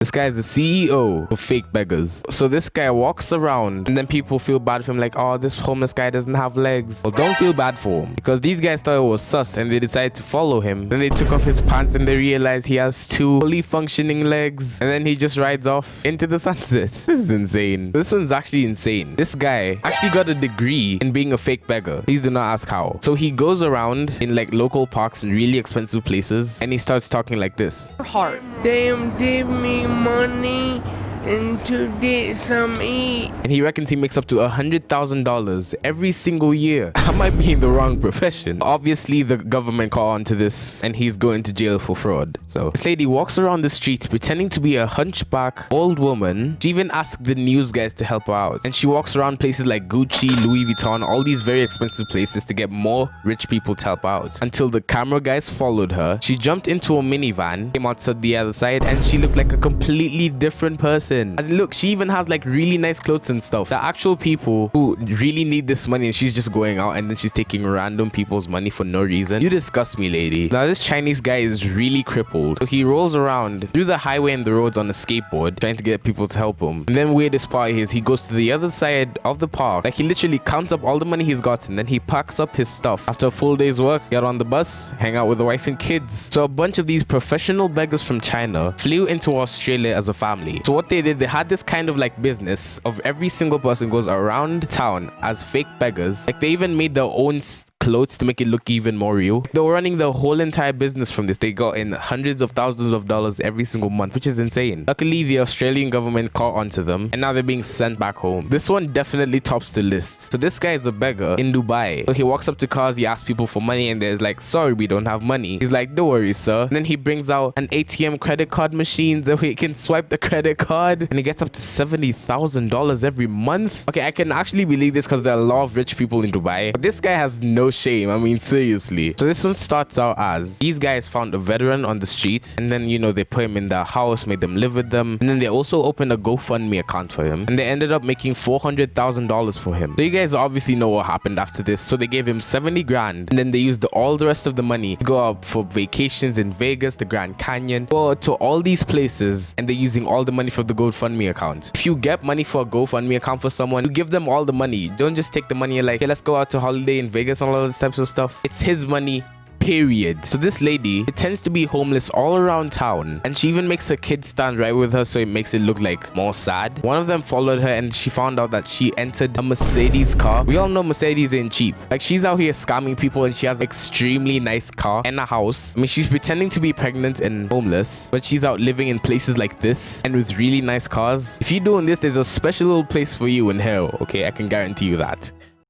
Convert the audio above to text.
This guy is the CEO of Fake Beggars. So this guy walks around and then people feel bad for him, like, oh, this homeless guy doesn't have legs. Well, don't feel bad for him, because these guys thought it was sus and they decided to follow him. Then they took off his pants and they realized he has 2 fully functioning legs, and then he just rides off into the sunset. This is insane. This one's actually insane. This guy actually got a degree in being a fake beggar. Please do not ask how. So he goes around in like local parks and really expensive places and he starts talking like this. Heart. Them give me money and to get some eat. And he reckons he makes up to $100,000 every single year. I might be in the wrong profession. Obviously, the government caught on to this and he's going to jail for fraud. So this lady walks around the streets pretending to be a hunchback old woman. She even asked the news guys to help her out. And she walks around places like Gucci, Louis Vuitton, all these very expensive places to get more rich people to help out. Until the camera guys followed her. She jumped into a minivan, came out to the other side, and she looked like a completely different person. As in, look, she even has like really nice clothes and stuff. The actual people who really need this money, and she's just going out and then she's taking random people's money for no reason. You disgust me, lady. Now this Chinese guy is really crippled, so he rolls around through the highway and the roads on a skateboard trying to get people to help him. And then weirdest part is he goes to the other side of the park, like he literally counts up all the money he's got and then he packs up his stuff. After a full day's work, get on the bus, hang out with the wife and kids. So a bunch of these professional beggars from China flew into Australia as a family. So what they did, they had this kind of like business of every single person goes around town as fake beggars. Like they even made their own clothes to make it look even more real. They were running the whole entire business from this. They got in hundreds of thousands of dollars every single month, which is insane. Luckily, the Australian government caught onto them and now they're being sent back home. This one definitely tops the list. So this guy is a beggar in Dubai. So he walks up to cars, he asks people for money and there's like, sorry, we don't have money. He's like, don't worry, sir. And then he brings out an ATM credit card machine so he can swipe the credit card and he gets up to $70,000 every month. Okay, I can actually believe this because there are a lot of rich people in Dubai. But this guy has no shame. I mean, seriously. So this one starts out as these guys found a veteran on the street and then, you know, they put him in their house, made them live with them, and then they also opened a GoFundMe account for him and they ended up making $400,000 for him. So you guys obviously know what happened after this. So they gave him 70 grand and then they used all the rest of the money to go out for vacations in Vegas, the Grand Canyon, go to all these places, and they're using all the money for the GoFundMe account. If you get money for a GoFundMe account for someone, you give them all the money. Don't just take the money and like, hey, let's go out to holiday in Vegas and all those types of stuff. It's his money, period. So this lady tends to be homeless all around town and she even makes her kids stand right with her so it makes it look like more sad. One of them followed her and she found out that she entered a Mercedes car. We all know Mercedes ain't cheap. Like she's out here scamming people and she has an extremely nice car and a house. I mean, she's pretending to be pregnant and homeless, but she's out living in places like this and with really nice cars. If you're doing this, there's a special little place for you in hell. Okay, I can guarantee you that.